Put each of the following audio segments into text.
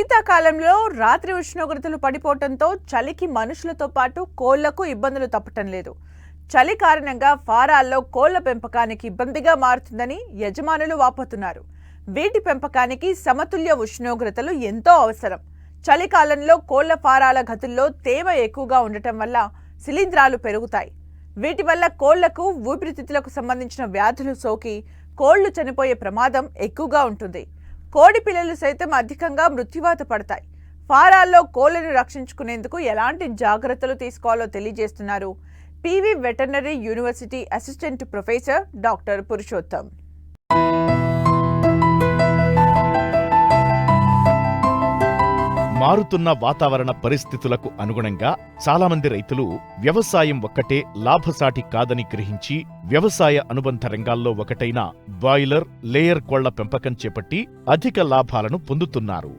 శీతాకాలంలో రాత్రి ఉష్ణోగ్రతలు పడిపోవడంతో చలికి మనుషులతో పాటు కోళ్లకు ఇబ్బందులు తప్పటం లేదు. చలి కారణంగా ఫారాల్లో కోళ్ల పెంపకానికి ఇబ్బందిగా మారుతుందని యజమానులు వాపోతున్నారు. వీటి పెంపకానికి సమతుల్య ఉష్ణోగ్రతలు ఎంతో అవసరం. చలికాలంలో కోళ్ల ఫారాల గదుల్లో తేమ ఎక్కువగా ఉండటం వల్ల శిలీంధ్రాలు పెరుగుతాయి. వీటి వల్ల కోళ్లకు ఊపిరితిత్తులకు సంబంధించిన వ్యాధులు సోకి కోళ్లు చనిపోయే ప్రమాదం ఎక్కువగా ఉంటుంది. కోడి పిల్లలు సైతం అధికంగా మృత్యువాత పడతాయి. ఫారాల్లో కోళ్లను రక్షించుకునేందుకు ఎలాంటి జాగ్రత్తలు తీసుకోవాలో తెలియజేస్తున్నారు PV veterinary university assistant professor doctor Purushottam. మారుతున్న వాతావరణ పరిస్థితులకు అనుగుణంగా చాలామంది రైతులు వ్యవసాయం ఒక్కటే లాభసాటి కాదని గ్రహించి వ్యవసాయ అనుబంధ రంగాల్లో ఒకటైన బాయిలర్, లేయర్ కోళ్ల పెంపకం చేపట్టి అధిక లాభాలను పొందుతున్నారు.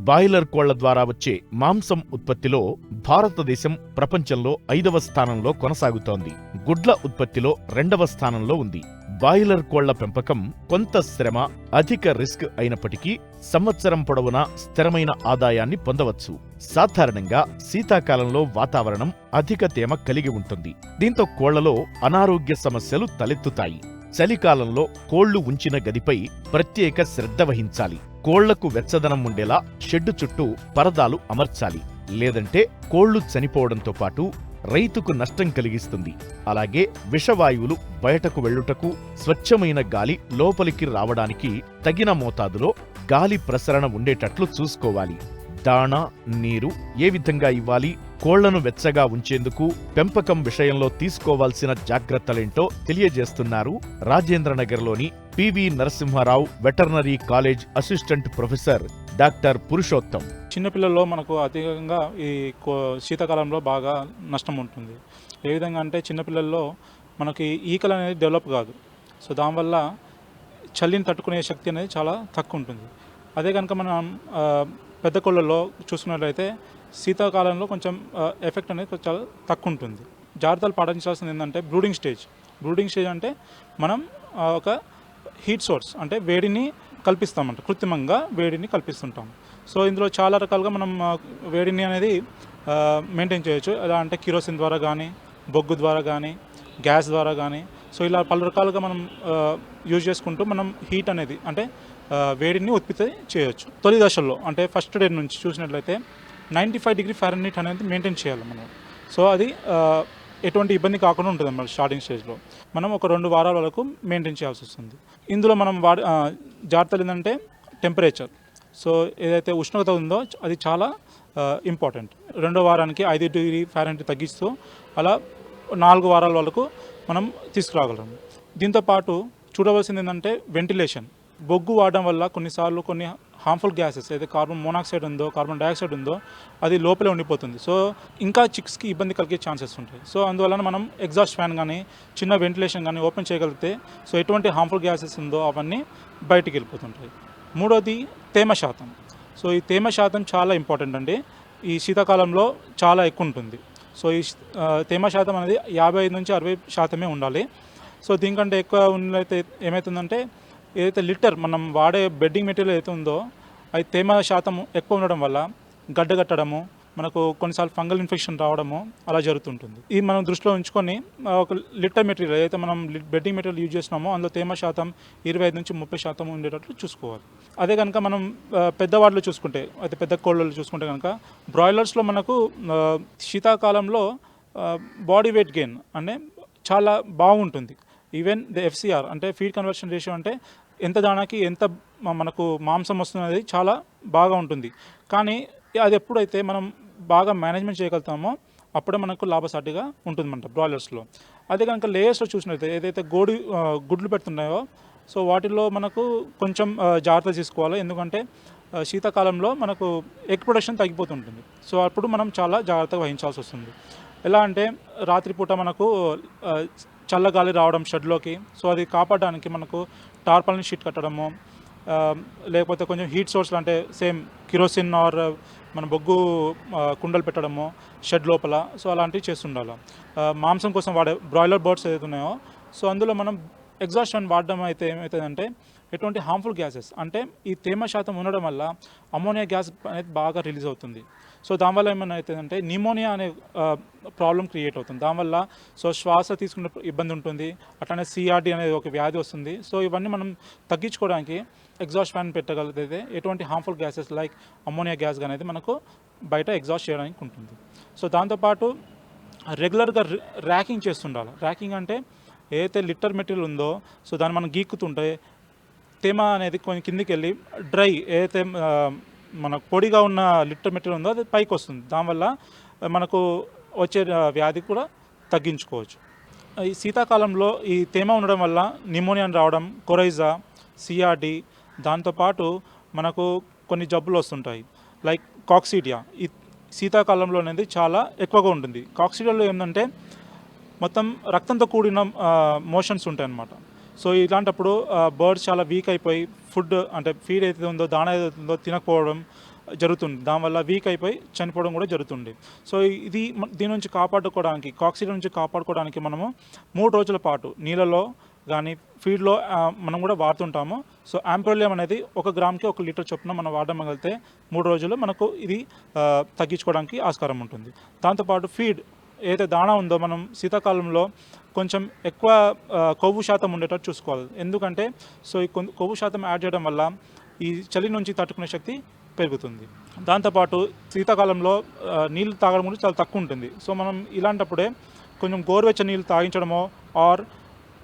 బాయిలర్ కోళ్ల ద్వారా వచ్చే మాంసం ఉత్పత్తిలో భారతదేశం ప్రపంచంలో 5వ స్థానంలో కొనసాగుతోంది. గుడ్ల ఉత్పత్తిలో 2వ స్థానంలో ఉంది. బాయిలర్ కోళ్ల పెంపకం కొంత శ్రమ, అధిక రిస్క్ అయినప్పటికీ సంవత్సరం పొడవునా స్థిరమైన ఆదాయాన్ని పొందవచ్చు. సాధారణంగా శీతాకాలంలో వాతావరణం అధిక తేమ కలిగి ఉంటుంది. దీంతో కోళ్లలో అనారోగ్య సమస్యలు తలెత్తుతాయి. చలికాలంలో కోళ్లు ఉంచిన గదిపై ప్రత్యేక శ్రద్ధ వహించాలి. కోళ్లకు వెచ్చదనం ఉండేలా షెడ్డు చుట్టూ పరదాలు అమర్చాలి. లేదంటే కోళ్లు చనిపోవడంతో పాటు రైతుకు నష్టం కలిగిస్తుంది. అలాగే విషవాయువులు బయటకు వెళ్ళుటకు, స్వచ్ఛమైన గాలి లోపలికి రావడానికి తగిన మోతాదులో గాలి ప్రసరణ ఉండేటట్లు చూసుకోవాలి. దాణా, నీరు ఏ విధంగా ఇవ్వాలి, కోళ్లను వెచ్చగా ఉంచేందుకు పెంపకం విషయంలో తీసుకోవాల్సిన జాగ్రత్తలేంటో తెలియజేస్తున్నారు రాజేంద్రనగర్లోని PV Narasimha Rao veterinary college assistant professor doctor Purushottam. చిన్నపిల్లల్లో మనకు అధికంగా ఈ శీతాకాలంలో బాగా నష్టం ఉంటుంది. ఏ విధంగా అంటే చిన్నపిల్లల్లో మనకి ఈకలు అనేది డెవలప్ కాదు. సో దానివల్ల చలిని తట్టుకునే శక్తి అనేది చాలా తక్కువ ఉంటుంది. అదే కనుక మనం పెద్ద కోళ్ళల్లో చూసుకున్నట్లయితే శీతాకాలంలో కొంచెం ఎఫెక్ట్ అనేది చాలా తక్కువ ఉంటుంది. జాగ్రత్తలు పాటించాల్సింది ఏంటంటే బ్రూడింగ్ స్టేజ్ అంటే మనం ఒక హీట్ సోర్స్ అంటే వేడిని కల్పిస్తామంట, కృత్రిమంగా వేడిని కల్పిస్తుంటాం. సో ఇందులో చాలా రకాలుగా మనం వేడిని అనేది మెయింటైన్ చేయొచ్చు. ఎలా అంటే కిరోసిన్ ద్వారా కానీ, బొగ్గు ద్వారా కానీ, గ్యాస్ ద్వారా కానీ, సో ఇలా పలు రకాలుగా మనం యూజ్ చేసుకుంటూ మనం హీట్ అనేది అంటే వేడిని ఉత్పత్తి చేయొచ్చు. తొలి దశల్లో అంటే ఫస్ట్ డే నుంచి చూసినట్లయితే 95 డిగ్రీ ఫారెన్హీట్ అనేది మెయింటైన్ చేయాలి మనం. సో అది ఎటువంటి ఇబ్బంది కాకుండా ఉంటుంది అన్నమాట. స్టార్టింగ్ స్టేజ్లో మనం ఒక 2 వారాల వరకు మెయింటైన్ చేయాల్సి వస్తుంది. ఇందులో మనం జాగ్రత్తలు ఏంటంటే టెంపరేచర్. సో ఏదైతే ఉష్ణోగ్రత ఉందో అది చాలా ఇంపార్టెంట్. 2వ వారానికి 5 డిగ్రీ ఫారెన్హీట్ తగ్గిస్తూ అలా 4 వారాల వరకు మనం తీసుకురాగలము. దీంతోపాటు చూడవలసింది ఏంటంటే వెంటిలేషన్. బొగ్గు వాడడం వల్ల కొన్నిసార్లు కొన్ని హార్మ్ఫుల్ గ్యాసెస్ ఏదైతే కార్బన్ మోనాక్సైడ్ ఉందో, కార్బన్ డైఆక్సైడ్ ఉందో అది లోపలే ఉండిపోతుంది. సో ఇంకా చిక్స్కి ఇబ్బంది కలిగే ఛాన్సెస్ ఉంటాయి. సో అందువలన మనం ఎగ్జాస్ట్ ఫ్యాన్ కానీ, చిన్న వెంటిలేషన్ కానీ ఓపెన్ చేయగలిగితే సో ఎటువంటి హార్మ్ఫుల్ గ్యాసెస్ ఉందో అవన్నీ బయటికి వెళ్ళిపోతుంటాయి. 3వది తేమ శాతం. సో ఈ తేమ శాతం చాలా ఇంపార్టెంట్ అండి. ఈ శీతాకాలంలో చాలా ఎక్కువ ఉంటుంది. సో ఈ తేమ శాతం అనేది 55 నుంచి 60% ఉండాలి. సో దీనికంటే ఎక్కువ ఉన్నట్లయితే ఏమవుతుందంటే ఏదైతే లిటర్ మనం వాడే బెడ్డింగ్ మెటీరియల్ ఏదైతే ఉందో అది తేమ శాతం ఎక్కువ ఉండడం వల్ల గడ్డగట్టడము, మనకు కొన్నిసార్లు ఫంగల్ ఇన్ఫెక్షన్ రావడము అలా జరుగుతుంటుంది. ఇది మనం దృష్టిలో ఉంచుకొని ఒక లిటర్ మెటీరియల్ ఏదైతే మనం బెడ్డింగ్ మెటీరియల్ యూజ్ చేస్తున్నామో అందులో తేమ శాతం 25 నుంచి 30% ఉండేటట్లు చూసుకోవాలి. అదే కనుక మనం పెద్దవాళ్ళు చూసుకుంటే అయితే పెద్ద కోళ్ళలో చూసుకుంటే కనుక బ్రాయిలర్స్లో మనకు శీతాకాలంలో బాడీ వెయిట్ గెయిన్ అంటే చాలా బాగుంటుంది. ఈవెన్ ద FCR అంటే ఫీడ్ కన్వర్షన్ రేషియో అంటే ఎంత దానాకి ఎంత మనకు మాంసం వస్తున్నది చాలా బాగా ఉంటుంది. కానీ అది ఎప్పుడైతే మనం బాగా మేనేజ్మెంట్ చేయగలుగుతామో అప్పుడే మనకు లాభసాటిగా ఉంటుందన్నమాట బ్రాయిలర్స్లో. అదే కనుక లేయర్స్లో చూసినట్లయితే ఏదైతే గుడ్లు పెడుతున్నాయో సో వాటిల్లో మనకు కొంచెం జాగ్రత్త తీసుకోవాలి. ఎందుకంటే శీతాకాలంలో మనకు ఎగ్ ప్రొడక్షన్ తగ్గిపోతుంటుంది. సో అప్పుడు మనం చాలా జాగ్రత్తగా వహించాల్సి వస్తుంది. ఎలా అంటే రాత్రిపూట మనకు చల్లగాలి రావడం షెడ్లోకి, సో అది కాపాడడానికి మనకు టార్పాలిన్ షీట్ కట్టడము, లేకపోతే కొంచెం హీట్ సోర్స్లు అంటే సేమ్ కిరోసిన్ ఆర్ మన బొగ్గు కుండలు పెట్టడము షెడ్ లోపల, సో అలాంటివి చేస్తుండాలి. మాంసం కోసం వాడే బ్రాయిలర్ బర్డ్స్ ఏదైతే ఉన్నాయో సో అందులో మనం ఎగ్జాస్ట్ ఫ్యాన్ వాడడం అయితే ఏమవుతుందంటే ఎటువంటి హార్మ్ఫుల్ గ్యాసెస్ అంటే ఈ తేమ శాతం ఉండడం వల్ల అమోనియా గ్యాస్ అనేది బాగా రిలీజ్ అవుతుంది. సో దానివల్ల ఏమైనా అవుతుందంటే నిమోనియా అనే ప్రాబ్లం క్రియేట్ అవుతుంది. దానివల్ల సో శ్వాస తీసుకునే ఇబ్బంది ఉంటుంది, అట్లానే సిఆర్డి అనేది ఒక వ్యాధి వస్తుంది. సో ఇవన్నీ మనం తగ్గించుకోవడానికి ఎగ్జాస్ట్ ఫ్యాన్ పెట్టగలిగితే ఎటువంటి harmful gases like ammonia gas అనేది మనకు బయట ఎగ్జాస్ట్ చేయడానికి ఉంటుంది. సో దాంతోపాటు రెగ్యులర్గా ర్యాకింగ్ చేస్తుండాలి. ర్యాకింగ్ అంటే ఏదైతే లిటర్ మెటీరియల్ ఉందో సో దాన్ని మనం గీక్కుతుంటే తేమ అనేది కొంచెం కిందికి వెళ్ళి డ్రై ఏదైతే మన పొడిగా ఉన్న లిటర్ మెటీరియల్ ఉందో అది పైకి వస్తుంది. దానివల్ల మనకు వచ్చే వ్యాధి కూడా తగ్గించుకోవచ్చు. ఈ శీతాకాలంలో ఈ తేమ ఉండడం వల్ల నిమోనియా రావడం, కొరైజా, సిఆర్డి, దాంతోపాటు మనకు కొన్ని జబ్బులు వస్తుంటాయి లైక్ కాక్సిడియా. ఈ శీతాకాలంలో అనేది చాలా ఎక్కువగా ఉంటుంది. కాక్సిడియాలో ఏంటంటే మొత్తం రక్తంతో కూడిన మోషన్స్ ఉంటాయి అన్నమాట. సో ఇలాంటప్పుడు బర్డ్స్ చాలా వీక్ అయిపోయి ఫుడ్ అంటే ఫీడ్ ఏదైతే ఉందో దాణ ఏదైతే ఉందో తినకపోవడం జరుగుతుంది. దానివల్ల వీక్ అయిపోయి చనిపోవడం కూడా జరుగుతుంది. సో దీని నుంచి కాపాడుకోవడానికి, కాక్సిడియా నుంచి కాపాడుకోవడానికి మనము 3 రోజుల పాటు నీళ్ళలో కానీ ఫీడ్లో మనం కూడా వాడుతుంటాము. సో యాంప్రోలియం అనేది 1 గ్రామ్కి 1 లీటర్ చొప్పున మనం వాడగలిగితే 3 రోజులు మనకు ఇది తగ్గించుకోవడానికి ఆస్కారం ఉంటుంది. దాంతోపాటు ఫీడ్ ఏదైతే దాణా ఉందో మనం శీతాకాలంలో కొంచెం ఎక్కువ కొవ్వు శాతం ఉండేటట్టు చూసుకోవాలి. ఎందుకంటే సో ఈ కొవ్వు శాతం యాడ్ చేయడం వల్ల ఈ చలి నుంచి తట్టుకునే శక్తి పెరుగుతుంది. దాంతోపాటు శీతాకాలంలో నీళ్ళు తాగడం కూడా చాలా తక్కువ ఉంటుంది. సో మనం ఇలాంటప్పుడే కొంచెం గోరువెచ్చని నీళ్ళు తాగించడమో ఆర్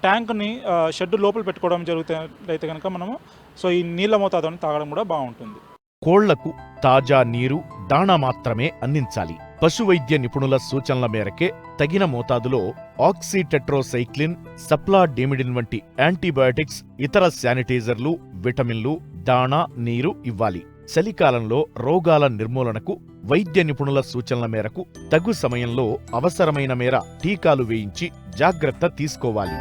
ట్యాంక్ని షెడ్ లోపల పెట్టుకోవడం జరుగుతాయితే కనుక మనము సో ఈ నీళ్ళ మోతాదుని తాగడం కూడా బాగుంటుంది. కోళ్లకు తాజా నీరు, దాణా మాత్రమే అందించాలి. పశువైద్య నిపుణుల సూచనల మేరకే తగిన మోతాదులో ఆక్సిటెట్రోసైక్లిన్, సప్లాడేమిడిన్ వంటి యాంటీబయాటిక్స్, ఇతర శానిటైజర్లు, విటమిన్లు, దాణా, నీరు ఇవ్వాలి. చలికాలంలో రోగాల నిర్మూలనకు వైద్య నిపుణుల సూచనల మేరకు తగు సమయంలో అవసరమైన మేర టీకాలు వేయించి జాగ్రత్త తీసుకోవాలి.